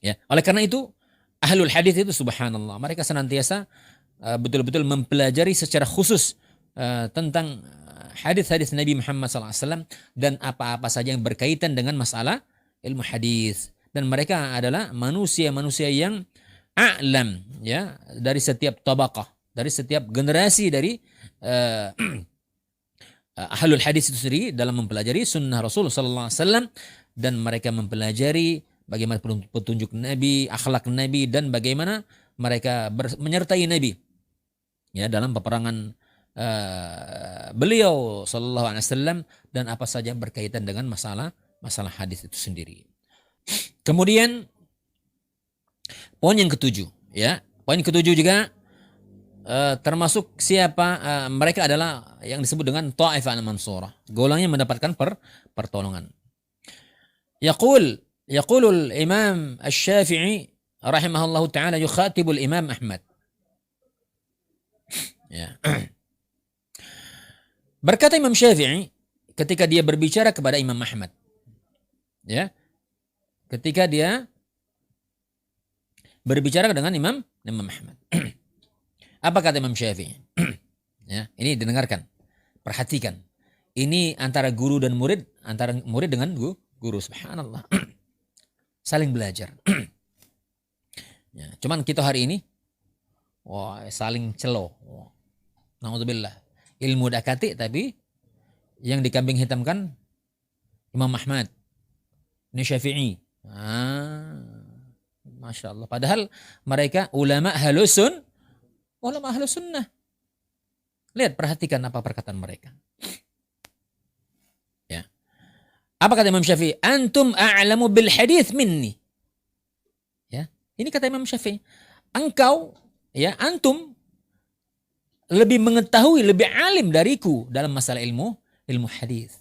Ya, oleh karena itu ahlul hadis itu subhanallah, mereka senantiasa betul-betul mempelajari secara khusus tentang hadis-hadis Nabi Muhammad SAW dan apa-apa saja yang berkaitan dengan masalah ilmu hadis. Dan mereka adalah manusia-manusia yang a'lam, ya, dari setiap tabaqah, dari setiap generasi dari uh, ahlul hadis itu sendiri dalam mempelajari sunnah Rasul sallallahu alaihi wasallam, dan mereka mempelajari bagaimana petunjuk Nabi, akhlak Nabi, dan bagaimana mereka menyertai Nabi, ya, dalam peperangan beliau sallallahu alaihi wasallam dan apa saja yang berkaitan dengan masalah hadis itu sendiri. Kemudian poin yang ketujuh, ya, poin ketujuh juga termasuk siapa mereka adalah yang disebut dengan Ta'ifah al-Mansurah, golongan yang mendapatkan pertolongan. Yaqulul Imam Asy-Syafi'i rahimahullahu taala yukhatibul Imam Ahmad. Ya. Berkata Imam Syafi'i ketika dia berbicara kepada Imam Ahmad. Ya. Ketika dia berbicara dengan Imam Ahmad. Apa kata Imam Syafi'i? Ya, ini didengarkan. Perhatikan. Ini antara guru dan murid, antara murid dengan guru, subhanallah. Saling belajar. Ya, cuman kita hari ini saling celo. Na'udzubillah. Ilmu dakati tapi yang dikambing hitamkan Imam Ahmad. Ini Syafi'i. Masya Allah. Padahal mereka ulama ahlus sunnah. Lihat, perhatikan apa perkataan mereka. Ya. Apa kata Imam Syafi'i? Antum a'lamu bil hadits minni. Ya. Ini kata Imam Syafi'i. Engkau, ya, antum lebih mengetahui, lebih alim dariku dalam masalah ilmu hadis.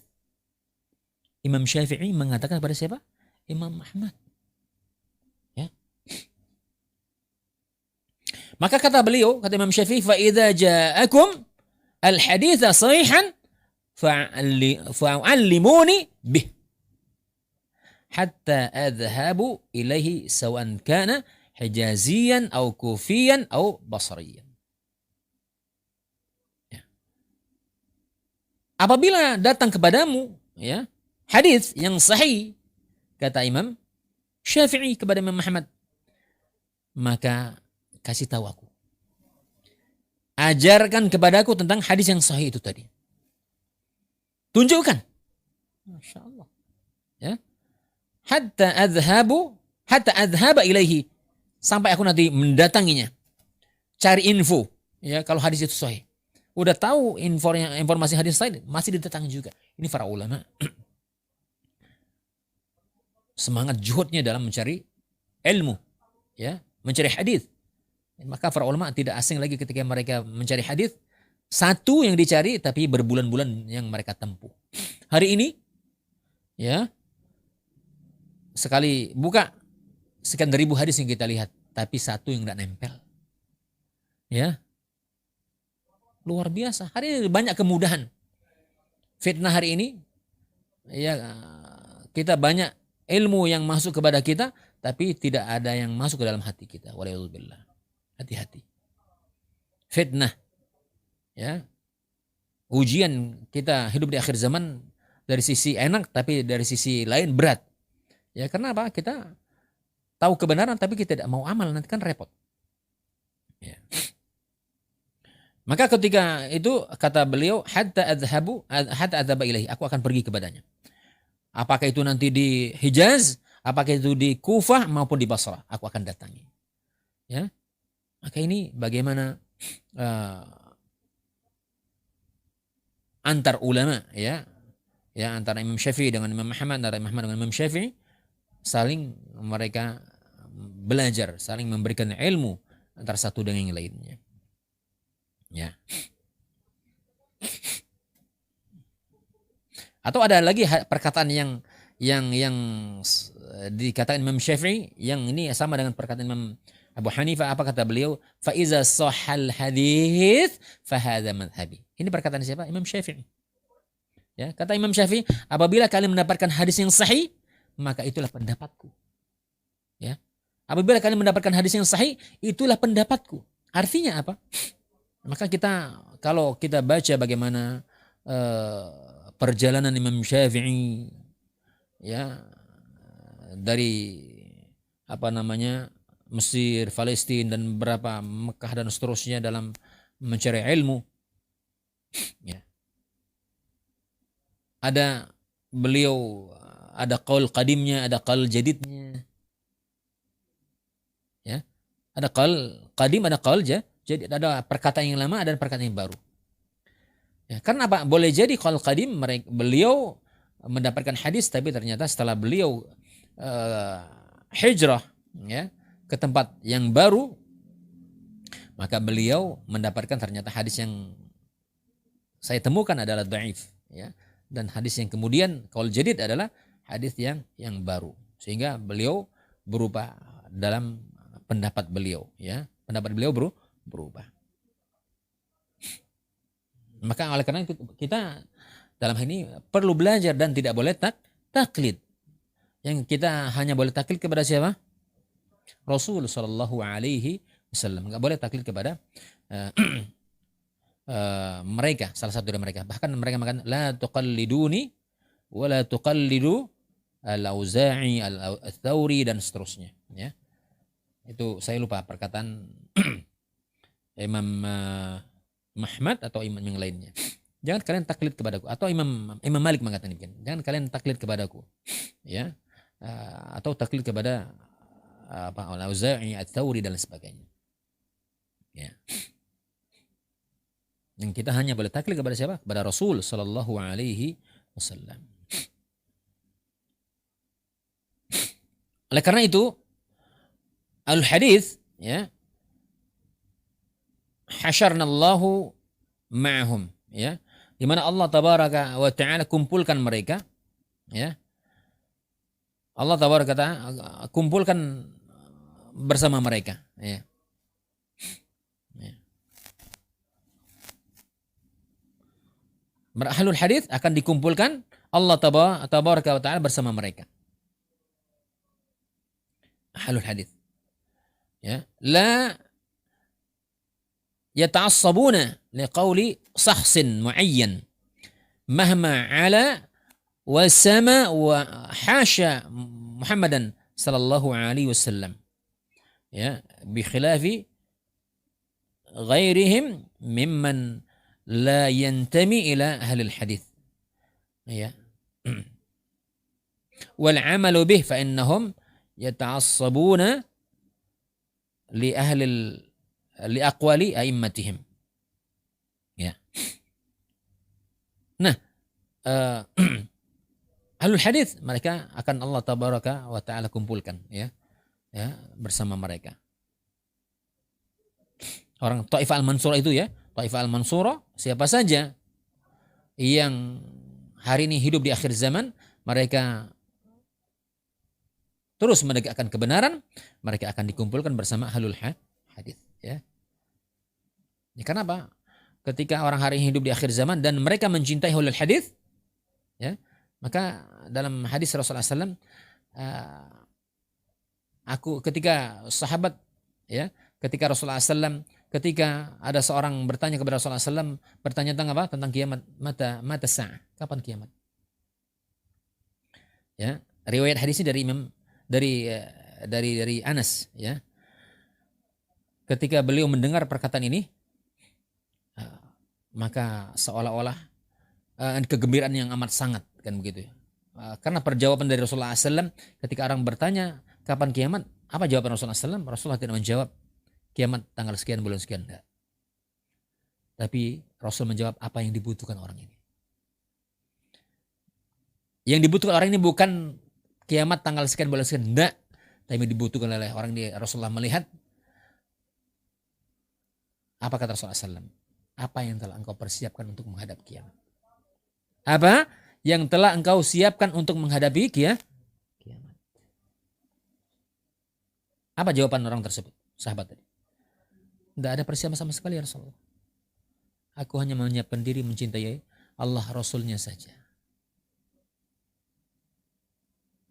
Imam Syafi'i mengatakan kepada siapa? Imam Ahmad. Ya. Maka kata beliau, kata Imam Syafi'i, fa idza ja'akum al-haditsa sahihan fa'allimuni bih hatta adhhabu ilaihi sawan kana hijaziyan aw kufiyan aw basriyan. Ya. Apabila datang kepadamu, ya, hadis yang sahih, kata Imam Syafi'i kepada Imam Muhammad, maka kasih tahu aku. Ajarkan kepadaku tentang hadis yang sahih itu tadi. Tunjukkan. Masya Allah. Ya. Hatta adhhaba ilaihi. Sampai aku nanti mendatanginya. Cari info. Ya, kalau hadis itu sahih. Udah tahu informasi hadis sahih, masih didatangi juga. Ini para ulama. Semangat juhudnya dalam mencari ilmu. Ya, mencari hadis. Maka para ulama tidak asing lagi ketika mereka mencari hadis. Satu yang dicari tapi berbulan-bulan yang mereka tempuh. Hari ini, ya, sekali buka sekian ribu hadis yang kita lihat, tapi satu yang tidak nempel. Ya, luar biasa. Hari ini banyak kemudahan. Fitnah hari ini, ya, kita banyak ilmu yang masuk kepada kita, tapi tidak ada yang masuk ke dalam hati kita. Waliyadzubillah. Hati-hati. Fitnah. Ya. Ujian kita hidup di akhir zaman dari sisi enak, tapi dari sisi lain berat. Ya, karena apa? Kita tahu kebenaran tapi kita tidak mau amal, nanti kan repot. Ya. Maka ketika itu kata beliau, hatta adhaba ilaihi, aku akan pergi kepadanya. Apakah itu nanti di Hijaz, apakah itu di Kufah maupun di Basrah, aku akan datangi. Ya. Maka ini bagaimana antar ulama, ya antara Imam Syafi'i dengan Imam Muhammad, antara Imam Muhammad dengan Imam Syafi'i, saling mereka belajar, saling memberikan ilmu antara satu dengan yang lainnya. Ya. Atau ada lagi perkataan yang dikatakan Imam Syafi'i, yang ini sama dengan perkataan Imam Abu Hanifah. Apa kata beliau? Fa iza sahhal hadits fa hadza madhhabi. Ini perkataan siapa? Imam Syafi'i. Ya, kata Imam Syafi'i, apabila kalian mendapatkan hadis yang sahih, maka itulah pendapatku. Ya. Apabila kalian mendapatkan hadis yang sahih, itulah pendapatku. Artinya apa? Maka kita, kalau kita baca bagaimana perjalanan Imam Syafi'i, ya, dari apa namanya Mesir, Palestina dan beberapa Mekah dan seterusnya dalam mencari ilmu, ya. Ada beliau, ada qaul qadimnya, ada qaul jadidnya, ya. Ada qaul qadim, ada qaul jadid, ada perkataan yang lama, ada perkataan yang baru. Ya, karena apa? Boleh jadi qaul qadim beliau mendapatkan hadis, tapi ternyata setelah beliau hijrah, ya, ke tempat yang baru, maka beliau mendapatkan ternyata hadis yang saya temukan adalah dhaif, ya. Dan hadis yang kemudian qaul jadid adalah hadis yang baru, sehingga beliau berubah dalam pendapat beliau, ya. Pendapat beliau berubah. Maka oleh karena itu kita dalam hal ini perlu belajar dan tidak boleh taklid. Yang kita hanya boleh taklid kepada siapa? Rasul sallallahu alaihi wasallam. Enggak boleh taklid kepada mereka, salah satu dari mereka. Bahkan mereka mengatakan la tuqalliduni wa la tuqallidu al-Auza'i, al-Thawri dan seterusnya, ya. Itu saya lupa perkataan Imam Ahmad atau imam yang lainnya. Jangan kalian taklid kepadaku, atau Imam Malik mengatakan demikian. Jangan kalian taklid kepadaku, ya. Atau taklid kepada al-Auza'i, al-Thawri dan sebagainya. Ya. Yang kita hanya boleh taklid kepada siapa? Kepada Rasul sallallahu alaihi wasallam. Oleh karena itu, al-hadis, ya, hasyarnallahu ma'ahum, ya, di mana Allah tabaraka wa taala kumpulkan mereka, ya. Allah tabaraka wa taala kumpulkan bersama mereka, ya. Ahlul hadis akan dikumpulkan Allah tabaraka wa taala bersama mereka. Ahlul hadis, ya, la yata'assabuna liqauli shakhsin muayyan mahma ala wa sama wa hasya Muhammadan sallallahu alaihi wasallam, ya, bi khilafi ghairihim mimman la yantami ila ahli hadis, ya. Wal amalu bih fa innahum yata'assabuna li aqwali a'immatihim, ya. Nah, ahlul hadis mereka akan Allah tabaraka wa taala kumpulkan, ya, bersama mereka. Orang Taifah al-Mansurah itu, ya, Taifah al-Mansurah, siapa saja yang hari ini hidup di akhir zaman, mereka terus menegakkan kebenaran, mereka akan dikumpulkan bersama ahlul hadis, ya. Ya, karena apa? Ketika orang hari ini hidup di akhir zaman dan mereka mencintai ahlul hadis, ya, maka dalam hadis Rasulullah SAW, ketika sahabat, ya, ketika Rasulullah SAW, ketika ada seorang bertanya kepada Rasulullah SAW, bertanya tentang apa? Tentang kiamat, mata sa'ah, kapan kiamat? Ya, riwayat hadisnya dari Anas, ya. Ketika beliau mendengar perkataan ini, maka seolah-olah kegembiraan yang amat sangat, kan begitu, ya. Karena perjawaban dari Rasulullah SAW ketika orang bertanya kapan kiamat, apa jawaban Rasulullah SAW? Rasulullah tidak menjawab kiamat tanggal sekian bulan sekian, enggak. Tapi Rasul menjawab apa yang dibutuhkan orang ini. Yang dibutuhkan orang ini bukan kiamat tanggal sekian bulan sekian, enggak. Tapi dibutuhkan oleh orang ini. Rasulullah melihat, apa kata Rasulullah SAW? Apa yang telah engkau persiapkan untuk menghadap kiamat? Apa yang telah engkau siapkan untuk menghadapi kiamat? Apa jawaban orang tersebut, sahabat tadi? Tidak ada persiapan sama sekali, ya Rasulullah. Aku hanya menyiapkan diri mencintai Allah Rasulnya saja.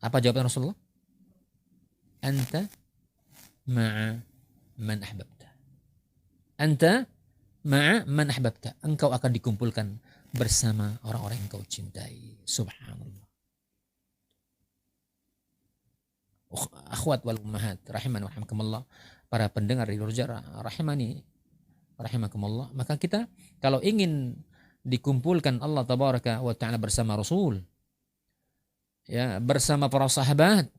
Apa jawaban Rasulullah? Anta ma'a man ahbabta. Anta ma'a man ahbabta. Engkau akan dikumpulkan bersama orang-orang yang engkau cintai. Subhanallah. Akhwat wal ummahat rahimani wa rahimakumullah, para pendengar di Roja rahimani rahimakumullah, maka kita kalau ingin dikumpulkan Allah tabaraka wa taala bersama Rasul, ya, bersama para sahabat,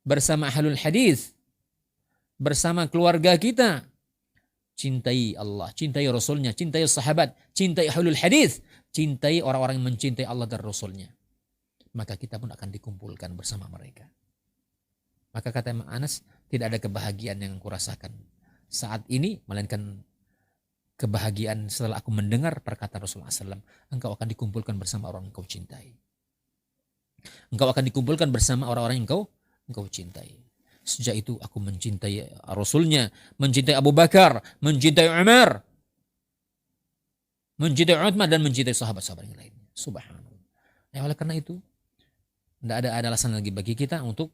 bersama ahlul hadis, bersama keluarga kita, cintai Allah, cintai Rasulnya, cintai sahabat, cintai ahlul hadis, cintai orang-orang yang mencintai Allah dan Rasulnya, maka kita pun akan dikumpulkan bersama mereka. Maka kata Imam Anas, tidak ada kebahagiaan yang aku rasakan saat ini melainkan kebahagiaan setelah aku mendengar perkataan Rasulullah SAW. Engkau akan dikumpulkan bersama orang yang kau cintai. Engkau akan dikumpulkan bersama orang-orang yang engkau cintai. Sejak itu aku mencintai Rasulnya, mencintai Abu Bakar, mencintai Umar, mencintai Uthman, dan mencintai sahabat-sahabat yang lainnya. Subhanallah. Ya, oleh karena itu, tidak ada alasan lagi bagi kita untuk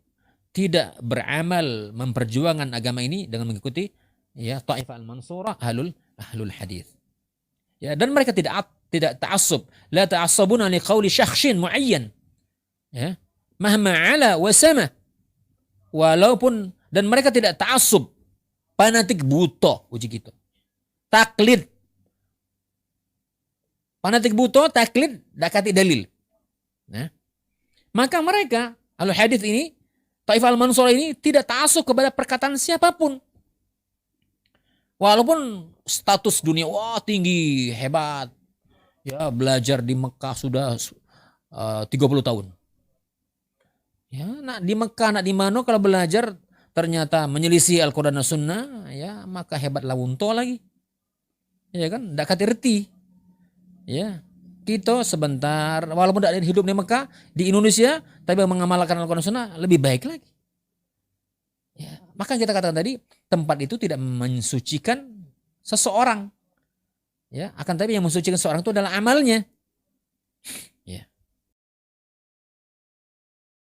tidak beramal memperjuangkan agama ini dengan mengikuti, ya, Taifah al-Mansurah ahlul hadis. Ya, dan mereka tidak ta'assub, la ta'assabuna li qauli syakhsin muayyan. Ya, mahma ala wa sama. Walaupun, dan mereka tidak ta'assub, fanatik buta, uji gitu. Taklid. Fanatik buta, taklid, dakati dalil. Nah, maka mereka ahlul hadis ini, Taifah al-Mansurah ini, tidak ta'assub kepada perkataan siapapun. Walaupun status dunia, wah, tinggi, hebat. Ya, belajar di Mekah sudah 30 tahun. Ya, nak di Mekah, nak di mana kalau belajar ternyata menyelisih Al-Quran dan Sunnah, ya, maka hebatlah unto lagi. Ya kan, tidak katirti. Ya, kita sebentar, walaupun tidak hidup di Mekah, di Indonesia, tapi mengamalkan Al-Quran dan Sunnah lebih baik lagi. Ya, maka kita katakan tadi, tempat itu tidak mensucikan seseorang. Ya, akan tapi yang mensucikan seseorang itu adalah amalnya.